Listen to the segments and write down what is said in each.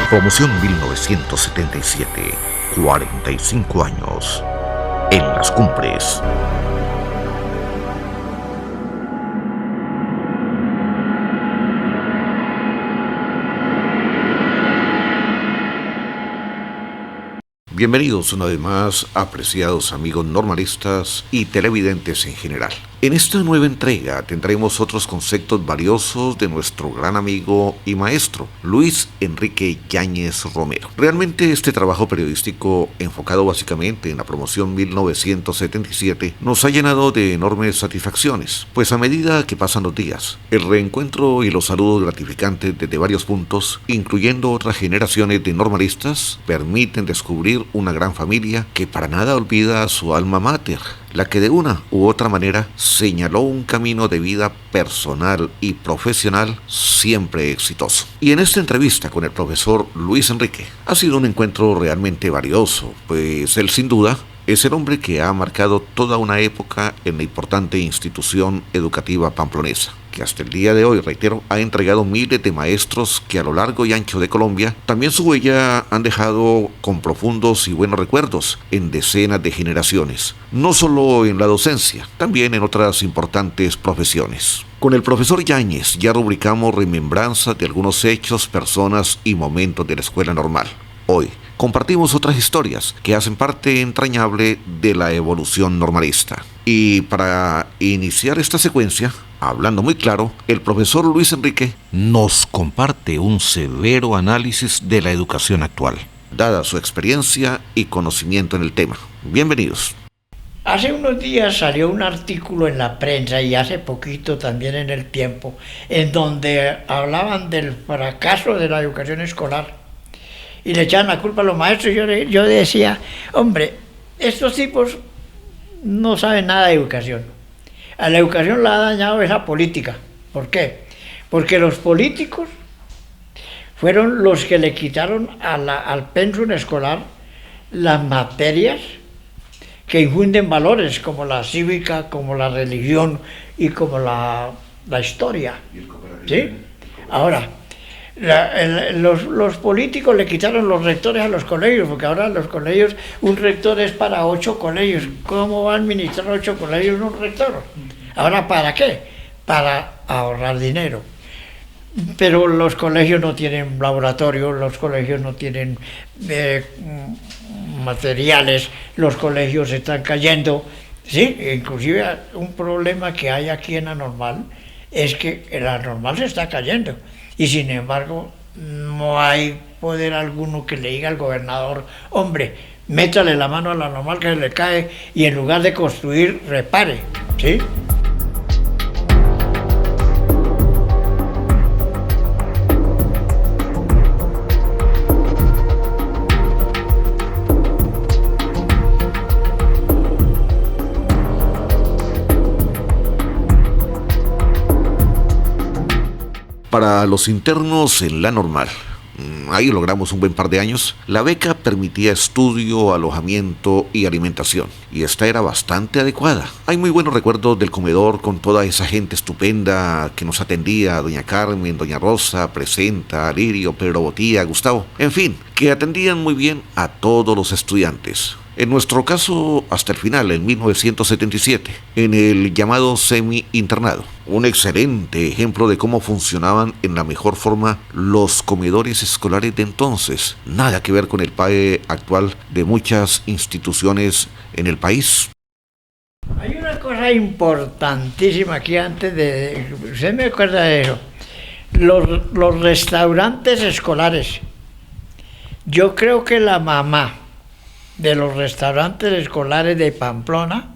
Promoción 1977, 45 años en las cumbres. Bienvenidos una vez más, apreciados amigos normalistas y televidentes en general. En esta nueva entrega tendremos otros conceptos valiosos de nuestro gran amigo y maestro, Luis Enrique Yáñez Romero. Realmente este trabajo periodístico, enfocado básicamente en la promoción 1977, nos ha llenado de enormes satisfacciones, pues a medida que pasan los días, el reencuentro y los saludos gratificantes desde varios puntos, incluyendo otras generaciones de normalistas, permiten descubrir una gran familia que para nada olvida a su alma mater, la que de una u otra manera señaló un camino de vida personal y profesional siempre exitoso. Y en esta entrevista con el profesor Luis Enrique ha sido un encuentro realmente valioso, pues él sin duda es el hombre que ha marcado toda una época en la importante institución educativa pamplonesa, que hasta el día de hoy, reitero, ha entregado miles de maestros que a lo largo y ancho de Colombia también su huella han dejado con profundos y buenos recuerdos en decenas de generaciones, no solo en la docencia, también en otras importantes profesiones. Con el profesor Yáñez ya rubricamos remembranzas de algunos hechos, personas y momentos de la escuela normal. Hoy compartimos otras historias que hacen parte entrañable de la evolución normalista. Y para iniciar esta secuencia, hablando muy claro, el profesor Luis Enrique nos comparte un severo análisis de la educación actual, dada su experiencia y conocimiento en el tema. Bienvenidos. Hace unos días salió un artículo en la prensa y hace poquito también en El Tiempo, en donde hablaban del fracaso de la educación escolar y le echaban la culpa a los maestros. Yo decía, hombre, estos tipos no saben nada de educación. A la educación la ha dañado esa política. ¿Por qué? Porque los políticos fueron los que le quitaron al pensum escolar las materias que infunden valores, como la cívica, como la religión y como la historia. ¿Sí? Ahora, los políticos le quitaron los rectores a los colegios, porque ahora los colegios, un rector es para 8 colegios. ¿Cómo va a administrar 8 colegios un rector? Ahora, ¿para qué? Para ahorrar dinero. Pero los colegios no tienen laboratorio, los colegios no tienen materiales, los colegios se están cayendo. Sí, inclusive un problema que hay aquí en la Normal es que la Normal se está cayendo. Y sin embargo, no hay poder alguno que le diga al gobernador, hombre, métale la mano a la Normal que se le cae y en lugar de construir, repare, ¿sí? Para los internos en la Normal, ahí logramos un buen par de años, la beca permitía estudio, alojamiento y alimentación, y esta era bastante adecuada. Hay muy buenos recuerdos del comedor con toda esa gente estupenda que nos atendía, doña Carmen, doña Rosa, Presenta, Lirio, Pedro Botía, Gustavo, en fin, que atendían muy bien a todos los estudiantes. En nuestro caso, hasta el final, en 1977, en el llamado semi-internado. Un excelente ejemplo de cómo funcionaban en la mejor forma los comedores escolares de entonces. Nada que ver con el PAE actual de muchas instituciones en el país. Hay una cosa importantísima aquí antes de... ¿Usted me acuerda de eso? Los restaurantes escolares. Yo creo que la mamá de los restaurantes escolares de Pamplona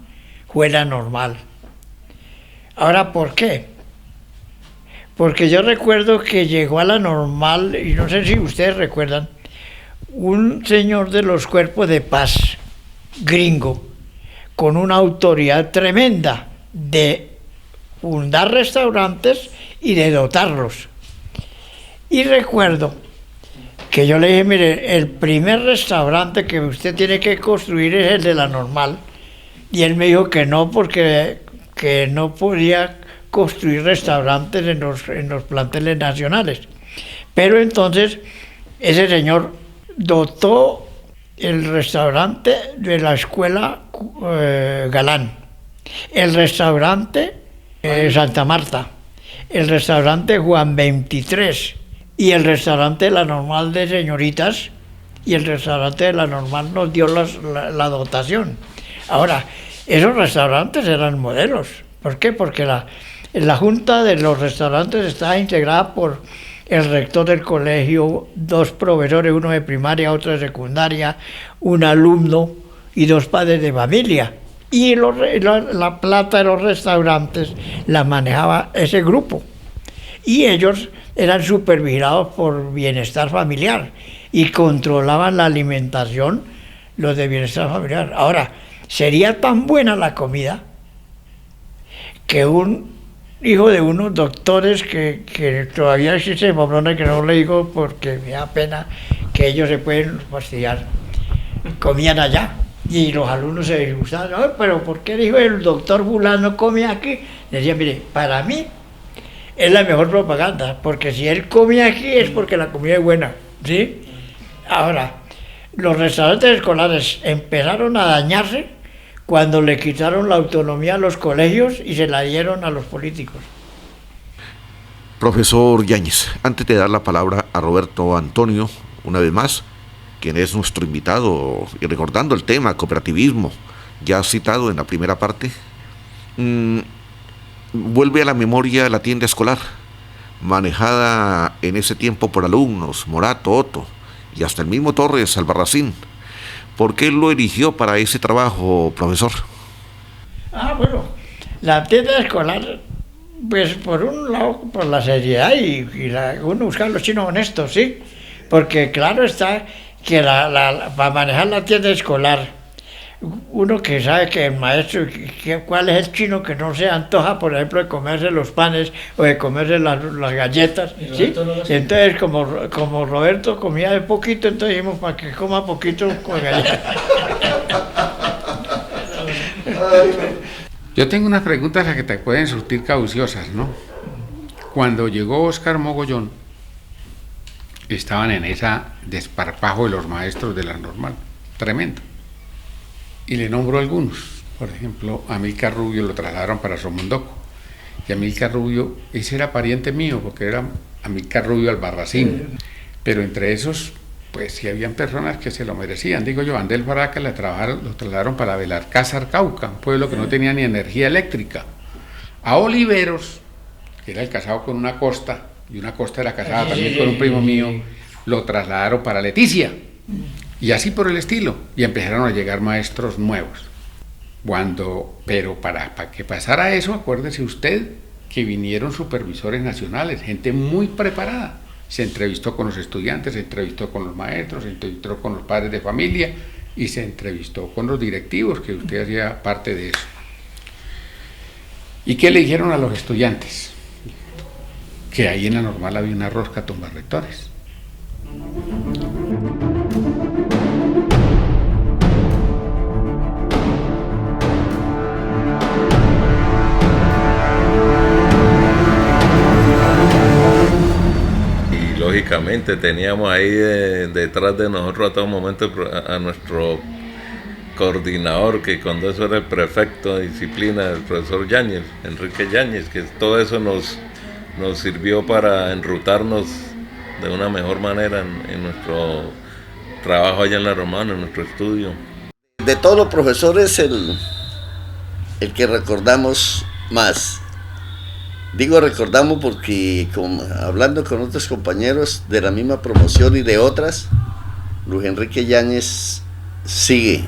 fue la Normal. Ahora, ¿por qué? Porque yo recuerdo que llegó a la Normal, y no sé si ustedes recuerdan, un señor de los cuerpos de paz, gringo, con una autoridad tremenda de fundar restaurantes y de dotarlos. Y recuerdo que yo le dije, mire, el primer restaurante que usted tiene que construir es el de la Normal. Y él me dijo que no, porque que no podía construir restaurantes en los planteles nacionales. Pero entonces Ese señor dotó el restaurante de la escuela Galán, el restaurante Santa Marta, el restaurante Juan 23 y el restaurante La Normal de señoritas, y el restaurante de La Normal nos dio la dotación. Ahora, esos restaurantes eran modelos. ¿Por qué? Porque la junta de los restaurantes estaba integrada por el rector del colegio, 2 profesores, uno de primaria, otro de secundaria, un alumno y 2 padres de familia. Y la plata de los restaurantes la manejaba ese grupo. Y ellos eran supervisados por bienestar familiar y controlaban la alimentación, los de bienestar familiar. Ahora, sería tan buena la comida que un hijo de unos doctores que todavía existe en Pamplona, que no le digo porque me da pena que ellos se pueden fastidiar, comían allá. Y los alumnos se disgustaban, no, pero ¿por qué dijo el doctor fulano come aquí? Decía, mire, para mí es la mejor propaganda, porque si él come aquí es porque la comida es buena, ¿sí? Ahora, los restaurantes escolares empezaron a dañarse cuando le quitaron la autonomía a los colegios y se la dieron a los políticos. Profesor Yáñez, antes de dar la palabra a Roberto Antonio, una vez más, quien es nuestro invitado, y recordando el tema cooperativismo, ya citado en la primera parte, vuelve a la memoria la tienda escolar, manejada en ese tiempo por alumnos, Morato, Otto, y hasta el mismo Torres Albarracín. ¿Por qué lo eligió para ese trabajo, profesor? Bueno, la tienda escolar, pues por un lado, por la seriedad y uno buscar los chinos honestos, ¿sí? Porque claro está que para manejar la tienda escolar, uno que sabe que el maestro, cuál es el chino que no se antoja, por ejemplo, de comerse los panes o de comerse las galletas, ¿sí? Entonces, como Roberto comía de poquito, entonces dijimos, para que coma poquito con galletas. Yo tengo unas preguntas a que te pueden surtir cauciosas, ¿no? Cuando llegó Óscar Mogollón, estaban en esa desparpajo de los maestros de la normal, tremendo. Y le nombro algunos. Por ejemplo, Amílcar Rubio lo trasladaron para Somondoco. Y Amílcar Rubio, ese era pariente mío, porque era Amílcar Rubio Albarracín. Pero entre esos, pues sí habían personas que se lo merecían. Digo yo, Andel Faraca lo trasladaron para Belarcázar, Cauca, un pueblo que no tenía ni energía eléctrica. A Oliveros, que era el casado con una costa, y una costa era casada también con un primo mío, lo trasladaron para Leticia. Y así por el estilo, y empezaron a llegar maestros nuevos. Pero para que pasara eso, acuérdese usted que vinieron supervisores nacionales, gente muy preparada. Se entrevistó con los estudiantes, se entrevistó con los maestros, se entrevistó con los padres de familia y se entrevistó con los directivos, que usted hacía parte de eso. ¿Y qué le dijeron a los estudiantes? Que ahí en la normal había una rosca tumbarrectores. Lógicamente teníamos ahí detrás de nosotros a todo momento a nuestro coordinador, que cuando eso era el prefecto de disciplina, el profesor Yáñez, Enrique Yáñez, que todo eso nos sirvió para enrutarnos de una mejor manera en nuestro trabajo allá en La Romana, en nuestro estudio. De todos los profesores, el que recordamos más. Digo recordamos porque hablando con otros compañeros de la misma promoción y de otras, Luis Enrique Yáñez sigue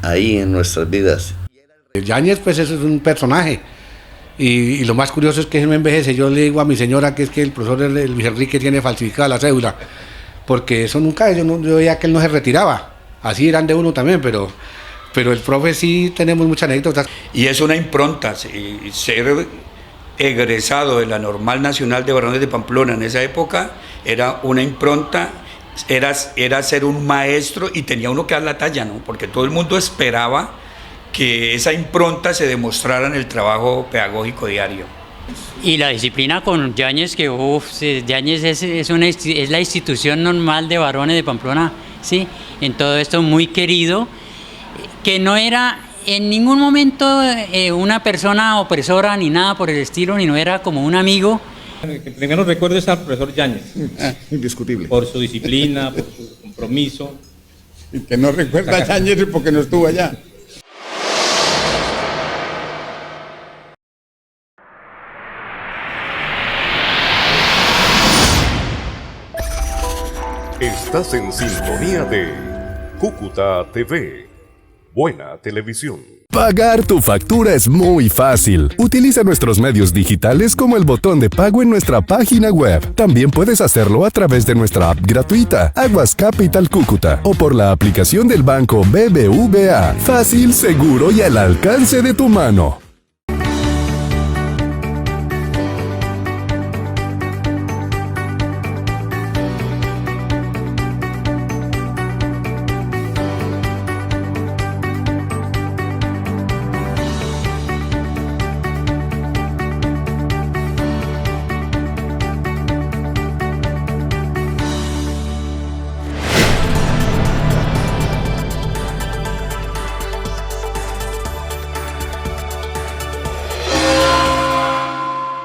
ahí en nuestras vidas. Yáñez pues eso es un personaje y lo más curioso es que él no envejece. Yo le digo a mi señora que es que el profesor Luis Enrique tiene falsificada la cédula, porque eso nunca, yo veía que él no se retiraba, así eran de uno también, pero el profe sí tenemos muchas anécdotas. Y es una impronta, ser egresado de la Normal Nacional de Varones de Pamplona en esa época era una impronta, era ser un maestro y tenía uno que dar la talla, ¿no? Porque todo el mundo esperaba que esa impronta se demostrara en el trabajo pedagógico diario. Y la disciplina con Yáñez, que Yáñez es la institución normal de varones de Pamplona, ¿sí? En todo esto muy querido, que no era en ningún momento una persona opresora ni nada por el estilo, ni no era como un amigo. El que primero recuerdo es al profesor Yáñez. Indiscutible. Por su disciplina, por su compromiso. Y que no recuerda a Yáñez porque no estuvo allá. Estás en sintonía de Cúcuta TV. Buena televisión. Pagar tu factura es muy fácil. Utiliza nuestros medios digitales como el botón de pago en nuestra página web. También puedes hacerlo a través de nuestra app gratuita, Aguas Capital Cúcuta, o por la aplicación del banco BBVA. Fácil, seguro y al alcance de tu mano.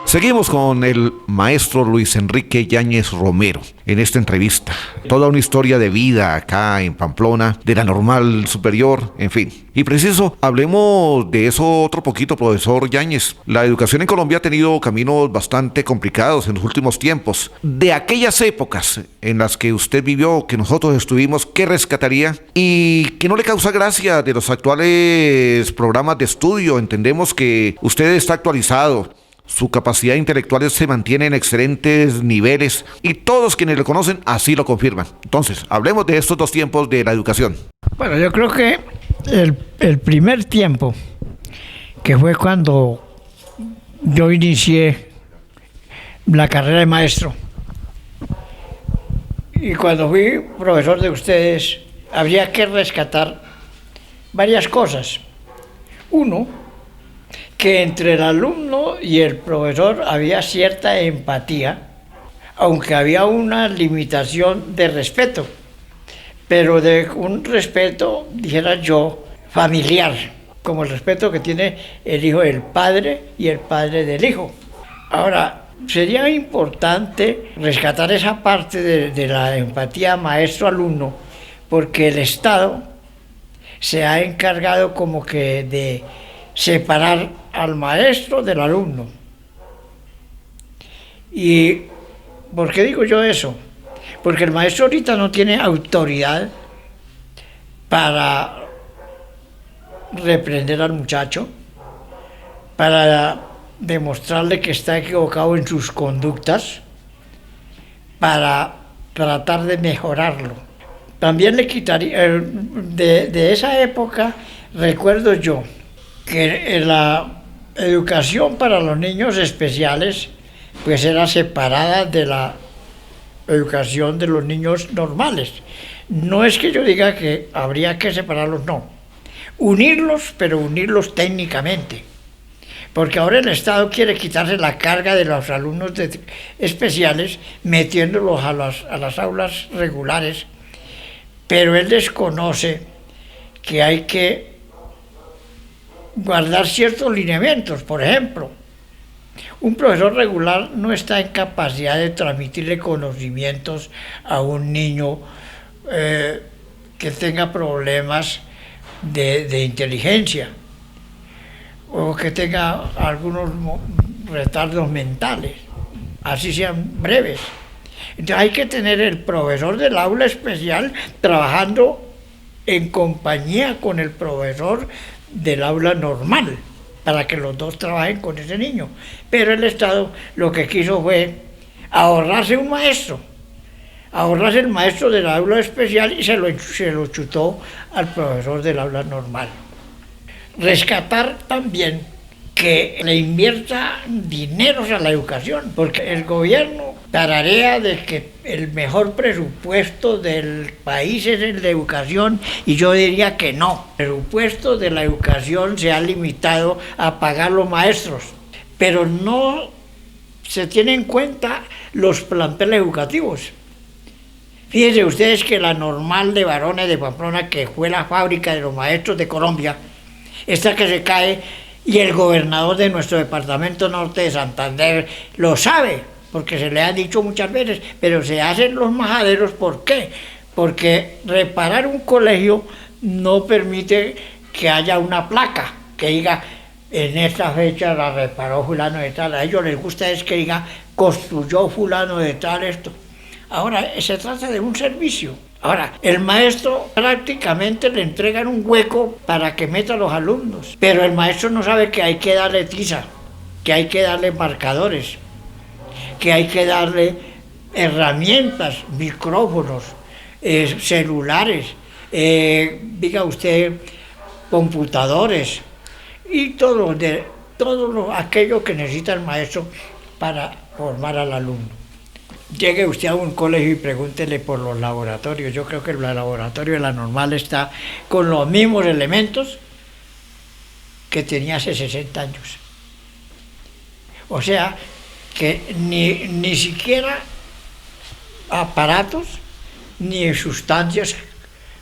Seguimos con el maestro Luis Enrique Yáñez Romero en esta entrevista. Toda una historia de vida acá en Pamplona, de la normal superior, en fin. Y preciso, hablemos de eso otro poquito, profesor Yáñez. La educación en Colombia ha tenido caminos bastante complicados en los últimos tiempos. De aquellas épocas en las que usted vivió, que nosotros estuvimos, ¿qué rescataría? Y que no le causa gracia de los actuales programas de estudio. Entendemos que usted está actualizado. Su capacidad intelectual se mantiene en excelentes niveles y todos quienes lo conocen así lo confirman. Entonces, hablemos de estos dos tiempos de la educación. Bueno, yo creo que el primer tiempo, que fue cuando yo inicié la carrera de maestro, y cuando fui profesor de ustedes, habría que rescatar varias cosas. Uno, que entre el alumno y el profesor había cierta empatía, aunque había una limitación de respeto, pero de un respeto, dijera yo, familiar, como el respeto que tiene el hijo del padre y el padre del hijo. Ahora, sería importante rescatar esa parte de la empatía maestro-alumno, porque el Estado se ha encargado como que de separar al maestro del alumno. ¿Y por qué digo yo eso? Porque el maestro ahorita no tiene autoridad para reprender al muchacho, para demostrarle que está equivocado en sus conductas, para tratar de mejorarlo. También le quitaría, de esa época recuerdo yo, que la educación para los niños especiales pues era separada de la educación de los niños normales. No es que yo diga que habría que separarlos, no. Unirlos, pero unirlos técnicamente. Porque ahora el Estado quiere quitarse la carga de los alumnos especiales metiéndolos a las aulas regulares, pero él desconoce que hay que guardar ciertos lineamientos. Por ejemplo, un profesor regular no está en capacidad de transmitirle conocimientos a un niño que tenga problemas de inteligencia o que tenga algunos retardos mentales, así sean breves. Entonces hay que tener el profesor del aula especial trabajando en compañía con el profesor del aula normal, para que los dos trabajen con ese niño. Pero el Estado lo que quiso fue ahorrarse un maestro, ahorrarse el maestro del aula especial y se lo chutó al profesor del aula normal. Rescatar también que le invierta dineros a la educación, porque el gobierno tararea de que el mejor presupuesto del país es el de educación, y yo diría que no. El presupuesto de la educación se ha limitado a pagar los maestros, pero no se tienen en cuenta los planteles educativos. Fíjense ustedes que la Normal de Varones de Pamplona, que fue la fábrica de los maestros de Colombia, esta que se cae, y el gobernador de nuestro departamento norte de Santander lo sabe, porque se le ha dicho muchas veces, pero se hacen los majaderos. ¿Por qué? Porque reparar un colegio no permite que haya una placa que diga en esta fecha la reparó fulano de tal. A ellos les gusta es que diga construyó fulano de tal esto. Ahora, se trata de un servicio. Ahora, el maestro prácticamente le entregan un hueco para que meta a los alumnos, pero el maestro no sabe que hay que darle tiza, que hay que darle marcadores, que hay que darle herramientas, micrófonos, celulares, diga usted, computadores y todo aquello que necesita el maestro para formar al alumno. Llegue usted a un colegio y pregúntele por los laboratorios. Yo creo que el laboratorio de la Normal está con los mismos elementos que tenía hace 60 años. O sea, que ni siquiera aparatos ni sustancias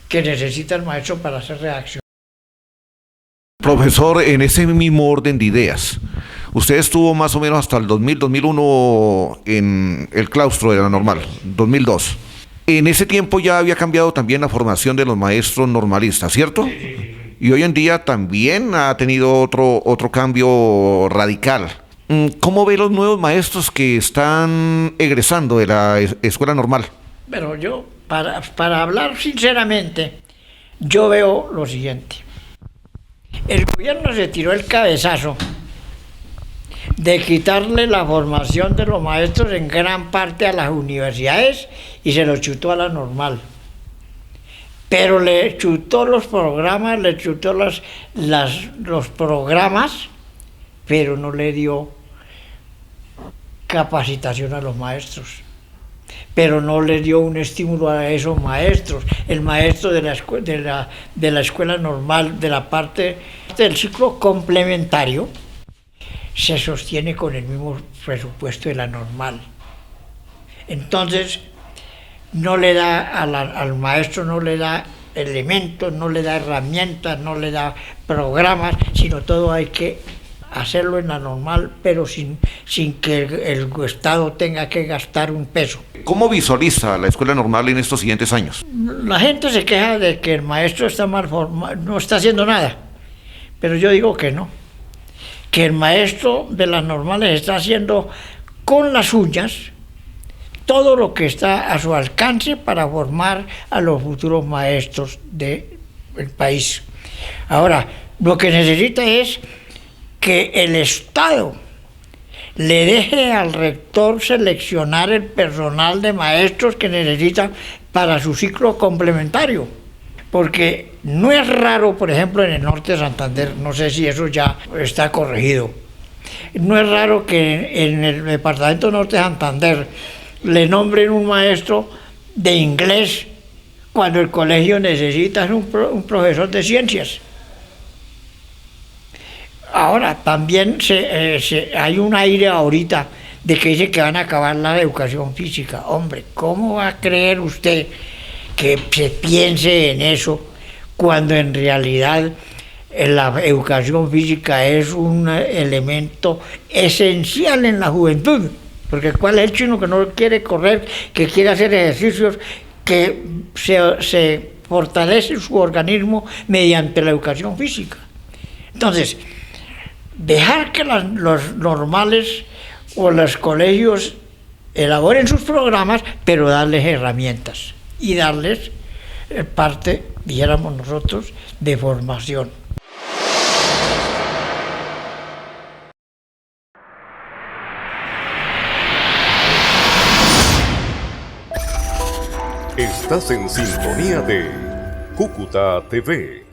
que necesita el maestro para hacer reacción. Profesor, en ese mismo orden de ideas, usted estuvo más o menos hasta el 2000-2001 en el claustro de la Normal, 2002. En ese tiempo ya había cambiado también la formación de los maestros normalistas, ¿cierto? Sí. Y hoy en día también ha tenido otro cambio radical. ¿Cómo ve los nuevos maestros que están egresando de la escuela normal? Pero yo, para hablar sinceramente, yo veo lo siguiente. El gobierno se tiró el cabezazo de quitarle la formación de los maestros en gran parte a las universidades y se lo chutó a la Normal. Pero le chutó los programas, le chutó los programas, pero no le dio capacitación a los maestros. Pero no le dio un estímulo a esos maestros. El maestro de la escuela normal, de la parte del ciclo complementario, se sostiene con el mismo presupuesto de la Normal. Entonces, no le da al maestro, no le da elementos, no le da herramientas, no le da programas, sino todo hay que hacerlo en la Normal, pero sin que el Estado tenga que gastar un peso. ¿Cómo visualiza la escuela normal en estos siguientes años? La gente se queja de que el maestro está mal formado, no está haciendo nada, pero yo digo que no, que el maestro de las normales está haciendo con las uñas todo lo que está a su alcance para formar a los futuros maestros del país. Ahora, lo que necesita es que el Estado le deje al rector seleccionar el personal de maestros que necesita para su ciclo complementario. Porque no es raro, por ejemplo, en el norte de Santander, no sé si eso ya está corregido, no es raro que en el departamento norte de Santander le nombren un maestro de inglés cuando el colegio necesita un profesor de ciencias. Ahora, también hay un aire ahorita de que dice que van a acabar la educación física. Hombre, ¿cómo va a creer usted que se piense en eso cuando en realidad la educación física es un elemento esencial en la juventud? Porque ¿cuál es el chino que no quiere correr, que quiere hacer ejercicios, que se fortalece su organismo mediante la educación física? Entonces, dejar que los normales o los colegios elaboren sus programas, pero darles herramientas y darles parte, dijéramos nosotros, de formación. Estás en sintonía de Cúcuta TV.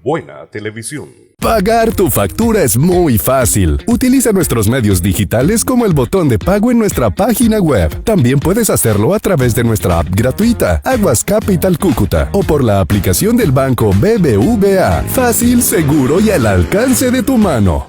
Buena televisión. Pagar tu factura es muy fácil. Utiliza nuestros medios digitales como el botón de pago en nuestra página web. También puedes hacerlo a través de nuestra app gratuita, Aguas Capital Cúcuta, o por la aplicación del banco BBVA. Fácil, seguro y al alcance de tu mano.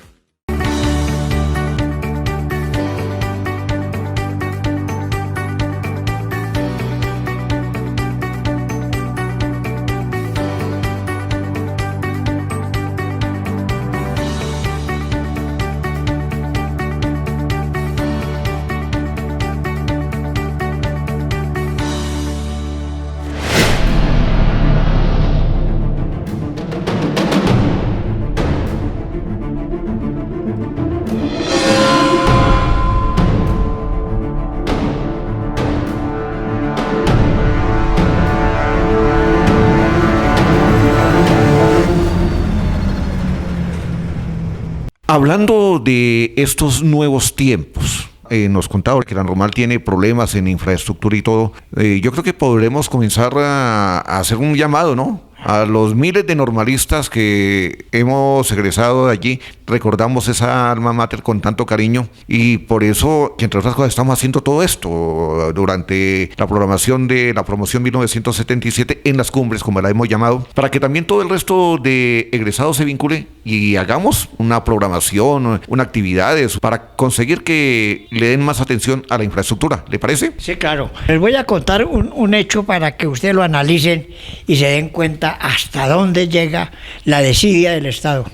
Hablando de estos nuevos tiempos, nos contaba que la normal tiene problemas en infraestructura y todo. Yo creo que podremos comenzar a hacer un llamado, ¿no? A los miles de normalistas que hemos egresado de allí, recordamos esa alma mater con tanto cariño y por eso, entre otras cosas, estamos haciendo todo esto durante la programación de la promoción 1977 en las cumbres, como la hemos llamado, para que también todo el resto de egresados se vincule y hagamos una programación, una actividades para conseguir que le den más atención a la infraestructura. ¿Le parece? Sí, claro. Les voy a contar un hecho para que ustedes lo analicen y se den cuenta hasta dónde llega la desidia del Estado.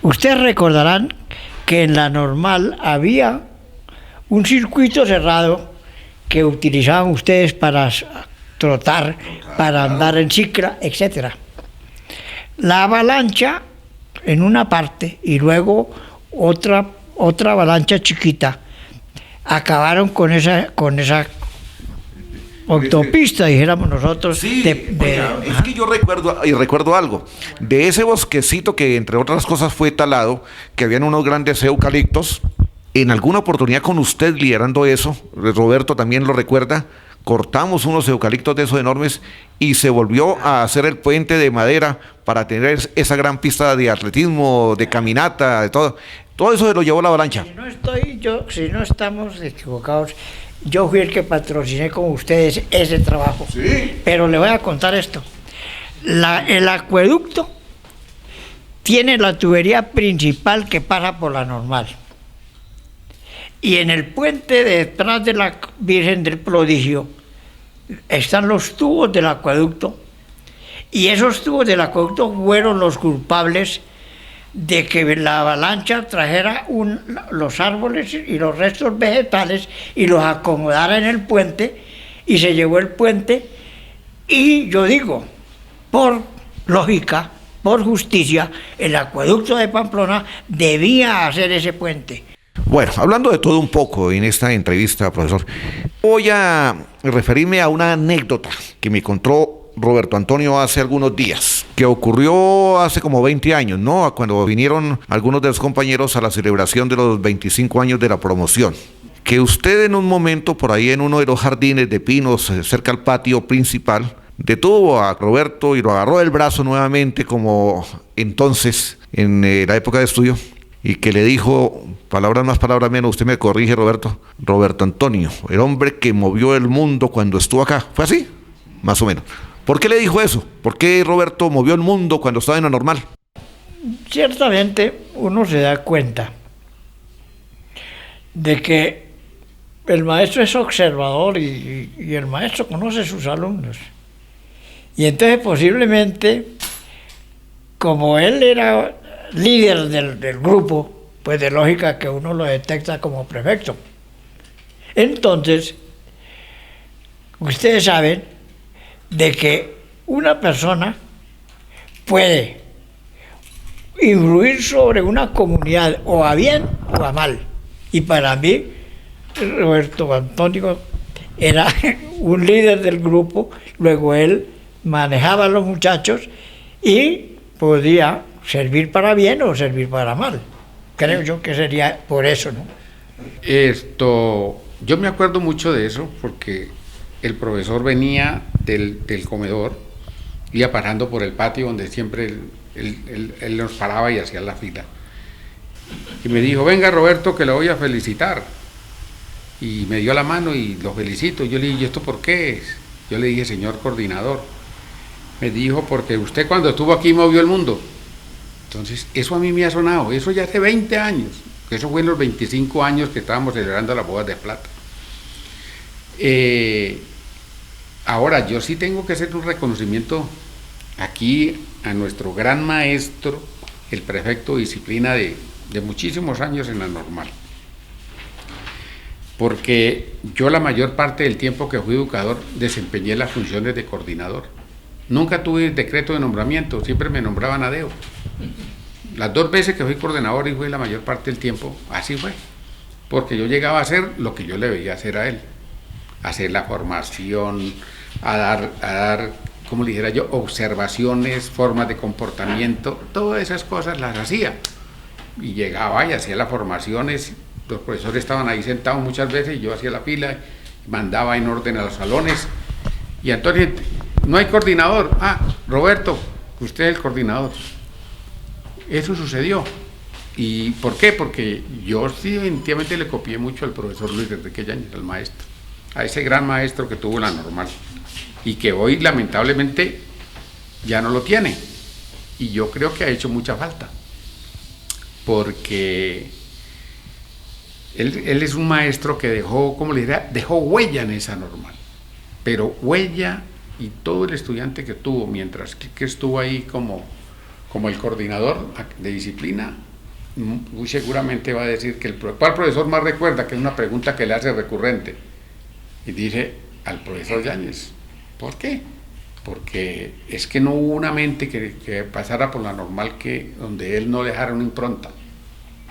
Ustedes recordarán que en la normal había un circuito cerrado que utilizaban ustedes para trotar, para andar en cicla, etc. La avalancha en una parte y luego otra avalancha chiquita acabaron con esa autopista, dijéramos nosotros. Sí, es que yo recuerdo algo de ese bosquecito que entre otras cosas fue talado, que habían unos grandes eucaliptos. En alguna oportunidad con usted liderando eso, Roberto también lo recuerda, cortamos unos eucaliptos de esos enormes y se volvió a hacer el puente de madera para tener esa gran pista de atletismo, de caminata, de todo. Todo eso se lo llevó la avalancha. Si no estamos equivocados, yo fui el que patrociné con ustedes ese trabajo. Sí. Pero le voy a contar esto. El acueducto tiene la tubería principal que pasa por la normal. Y en el puente detrás de la Virgen del Prodigio están los tubos del acueducto. Y esos tubos del acueducto fueron los culpables de que la avalancha trajera los árboles y los restos vegetales y los acomodara en el puente y se llevó el puente. Y yo digo, por lógica, por justicia, el acueducto de Pamplona debía hacer ese puente. Bueno, hablando de todo un poco en esta entrevista, profesor, voy a referirme a una anécdota que me contó Roberto Antonio hace algunos días, que ocurrió hace como 20 años, ¿no? Cuando vinieron algunos de los compañeros a la celebración de los 25 años de la promoción. Que usted en un momento, por ahí en uno de los jardines de pinos, cerca al patio principal, detuvo a Roberto y lo agarró del brazo nuevamente, como entonces, en la época de estudio, y que le dijo, palabras más, palabras menos, usted me corrige, Roberto Antonio, el hombre que movió el mundo cuando estuvo acá. ¿Fue así? Más o menos. ¿Por qué le dijo eso? ¿Por qué Roberto movió el mundo cuando estaba en la normal? Ciertamente uno se da cuenta de que el maestro es observador y el maestro conoce a sus alumnos. Y entonces posiblemente, como él era líder del grupo, pues de lógica que uno lo detecta como prefecto. Entonces, ustedes saben de que una persona puede influir sobre una comunidad o a bien o a mal. Y para mí, Roberto Antonio era un líder del grupo, luego él manejaba a los muchachos y podía servir para bien o servir para mal. Creo yo que sería por eso, ¿no? Yo me acuerdo mucho de eso porque el profesor venía del comedor, iba pasando por el patio donde siempre él nos paraba y hacía la fila. Y me dijo, venga Roberto, que lo voy a felicitar. Y me dio la mano y lo felicito. Yo le dije, ¿y esto por qué es? Yo le dije, señor coordinador. Me dijo, porque usted cuando estuvo aquí movió el mundo. Entonces, eso a mí me ha sonado, eso ya hace 20 años. Eso fue en los 25 años que estábamos celebrando las bodas de plata. Ahora, yo sí tengo que hacer un reconocimiento aquí a nuestro gran maestro, el prefecto de disciplina de muchísimos años en la normal. Porque yo la mayor parte del tiempo que fui educador desempeñé las funciones de coordinador. Nunca tuve decreto de nombramiento, siempre me nombraban a dedo. Las 2 veces que fui coordinador y fui la mayor parte del tiempo, así fue. Porque yo llegaba a hacer lo que yo le veía hacer a él. Hacer la formación, a dar, como le dijera yo, observaciones, formas de comportamiento, todas esas cosas las hacía. y llegaba y hacía las formaciones, los profesores estaban ahí sentados muchas veces y yo hacía la fila, mandaba en orden a los salones, y entonces, no hay coordinador, Roberto, usted es el coordinador. Eso sucedió. ¿Y por qué? Porque yo sí definitivamente le copié mucho al profesor Luis Enrique Yáñez, al maestro, a ese gran maestro que tuvo la normal, y que hoy lamentablemente ya no lo tiene, y yo creo que ha hecho mucha falta, porque él es un maestro que dejó, como le diría, dejó huella en esa normal, pero huella, y todo el estudiante que tuvo, mientras que estuvo ahí como el coordinador de disciplina, muy seguramente va a decir que ¿cuál profesor más recuerda? Que es una pregunta que le hace recurrente, y dice al profesor Yáñez. ¿Por qué? Porque es que no hubo una mente que pasara por la normal donde él no dejara una impronta.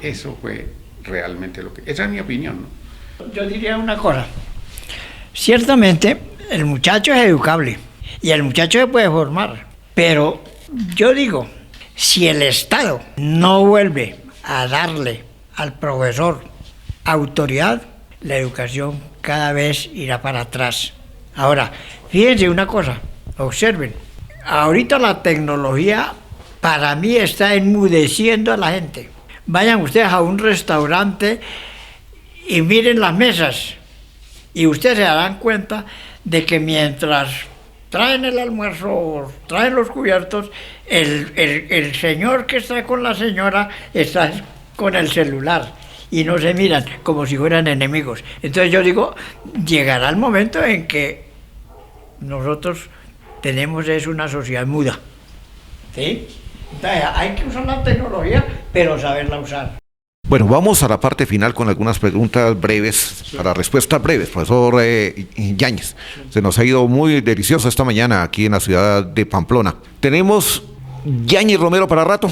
Eso fue realmente lo que... Esa es mi opinión, ¿no? Yo diría una cosa. Ciertamente, el muchacho es educable y el muchacho se puede formar, pero yo digo, si el Estado no vuelve a darle al profesor autoridad, la educación cada vez irá para atrás. Ahora, fíjense una cosa, observen, ahorita la tecnología para mí está enmudeciendo a la gente. Vayan ustedes a un restaurante y miren las mesas y ustedes se darán cuenta de que mientras traen el almuerzo, traen los cubiertos, el señor que está con la señora está con el celular y no se miran como si fueran enemigos. Entonces yo digo, llegará el momento en que nosotros tenemos una sociedad muda, ¿sí? Entonces hay que usar la tecnología, pero saberla usar. Bueno, vamos a la parte final con algunas preguntas breves, para respuestas breves, profesor Yáñez. Se nos ha ido muy delicioso esta mañana aquí en la ciudad de Pamplona. ¿Tenemos Yáñez Romero para rato?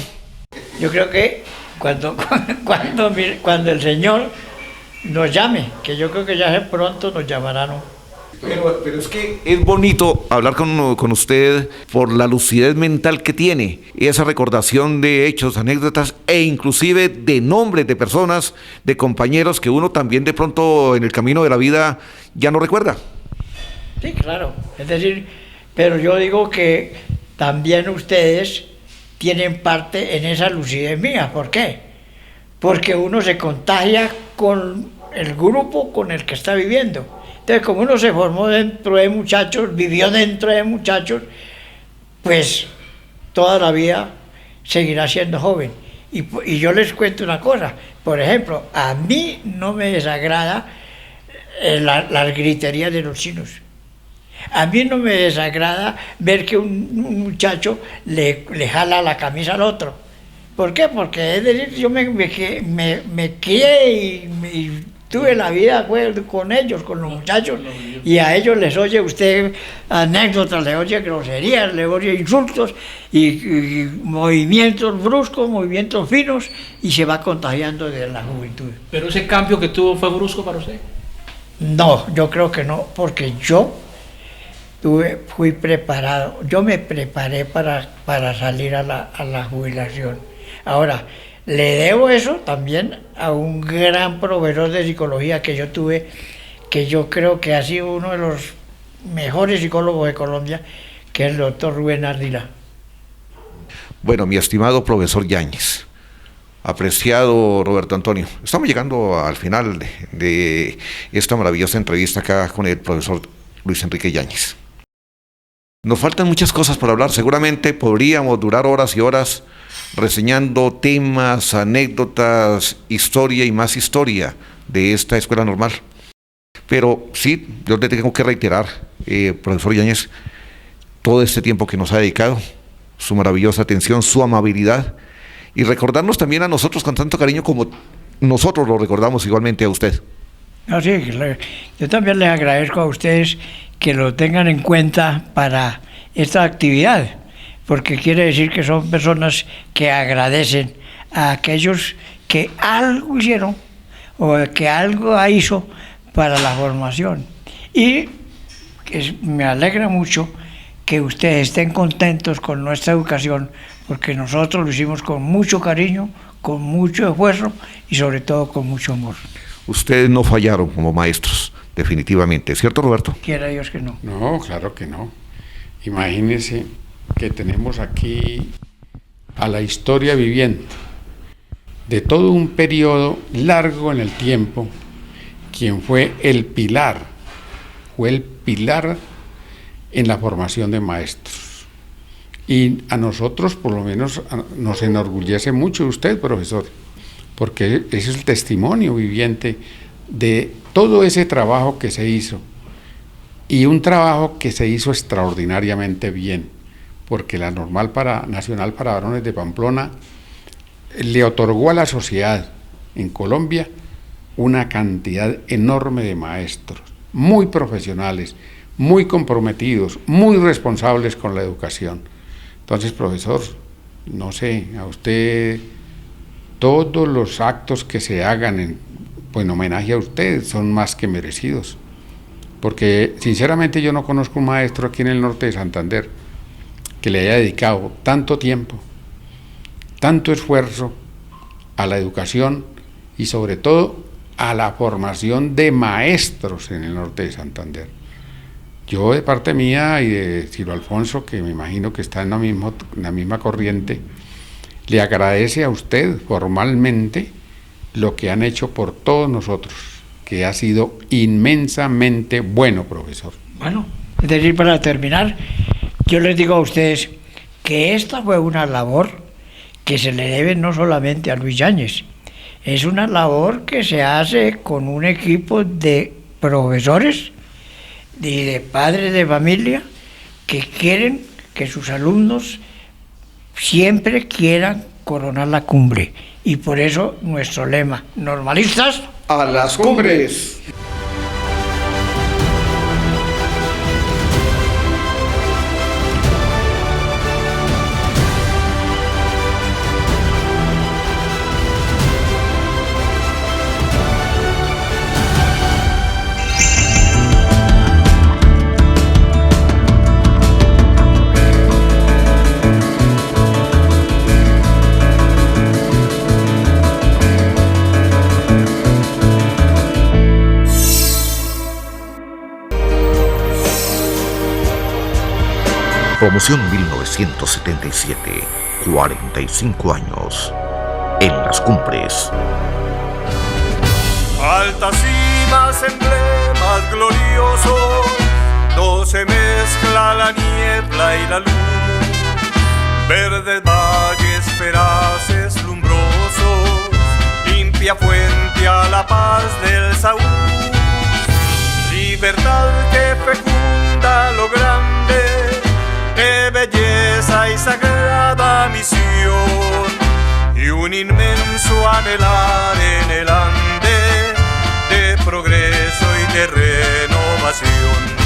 Yo creo que cuando el Señor nos llame, que yo creo que ya pronto nos llamarán, ¿no? Pero es que es bonito hablar con usted por la lucidez mental que tiene, esa recordación de hechos, anécdotas e inclusive de nombres de personas, de compañeros que uno también de pronto en el camino de la vida ya no recuerda. Sí, claro. Es decir, pero yo digo que también ustedes tienen parte en esa lucidez mía. ¿Por qué? Porque uno se contagia con el grupo con el que está viviendo. Entonces, como uno se formó dentro de muchachos, vivió dentro de muchachos, pues toda la vida seguirá siendo joven. Y yo les cuento una cosa, por ejemplo, a mí no me desagrada las griterías de los chinos. A mí no me desagrada ver que un muchacho le jala la camisa al otro. ¿Por qué? Porque es decir, yo me crié y tuve la vida con ellos, con los muchachos, y a ellos les oye usted anécdotas, les oye groserías, les oye insultos y movimientos bruscos, movimientos finos, y se va contagiando de la juventud. ¿Pero ese cambio que tuvo fue brusco para usted? No, yo creo que no, porque yo fui preparado, yo me preparé para salir a la jubilación. Ahora, le debo eso también a un gran profesor de psicología que yo tuve, que yo creo que ha sido uno de los mejores psicólogos de Colombia, que es el doctor Rubén Ardila. Bueno, mi estimado profesor Yáñez, apreciado Roberto Antonio, estamos llegando al final de esta maravillosa entrevista acá con el profesor Luis Enrique Yáñez. Nos faltan muchas cosas por hablar, seguramente podríamos durar horas y horas reseñando temas, anécdotas, historia y más historia de esta escuela normal. Pero sí, yo le tengo que reiterar, profesor Yáñez, todo este tiempo que nos ha dedicado, su maravillosa atención, su amabilidad, y recordarnos también a nosotros con tanto cariño como nosotros lo recordamos igualmente a usted. No, sí, yo también les agradezco a ustedes que lo tengan en cuenta para esta actividad, porque quiere decir que son personas que agradecen a aquellos que algo hicieron o que algo hizo para la formación. Y me alegra mucho que ustedes estén contentos con nuestra educación, porque nosotros lo hicimos con mucho cariño, con mucho esfuerzo y sobre todo con mucho amor. Ustedes no fallaron como maestros, definitivamente, ¿cierto, Roberto? Quiera Dios que no. No, claro que no. Imagínense que tenemos aquí a la historia viviente de todo un periodo largo en el tiempo, quien fue el pilar en la formación de maestros. Y a nosotros, por lo menos, nos enorgullece mucho usted, profesor, porque ese es el testimonio viviente de todo ese trabajo que se hizo, y un trabajo que se hizo extraordinariamente bien, porque la Normal Nacional para Varones de Pamplona le otorgó a la sociedad en Colombia una cantidad enorme de maestros, muy profesionales, muy comprometidos, muy responsables con la educación. Entonces, profesor, no sé, a usted todos los actos que se hagan en homenaje a usted son más que merecidos, porque sinceramente yo no conozco un maestro aquí en el norte de Santander que le haya dedicado tanto tiempo, tanto esfuerzo a la educación y sobre todo a la formación de maestros en el norte de Santander. Yo, de parte mía y de Ciro Alfonso, que me imagino que está en la misma corriente, le agradece a usted formalmente lo que han hecho por todos nosotros, que ha sido inmensamente bueno, profesor. Bueno, es decir, para terminar, yo les digo a ustedes que esta fue una labor que se le debe no solamente a Luis Yáñez, es una labor que se hace con un equipo de profesores y de padres de familia que quieren que sus alumnos siempre quieran coronar la cumbre. Y por eso nuestro lema, normalistas a las cumbres. Promoción 1977, 45 años. En las cumbres. Altas cimas, emblemas gloriosos, no se mezcla la niebla y la luz. Verdes valles feraces, lumbrosos, limpia fuente a la paz del Saúl. Libertad que fecunda lo grande, de belleza y sagrada misión, y un inmenso anhelar en el ande de progreso y de renovación.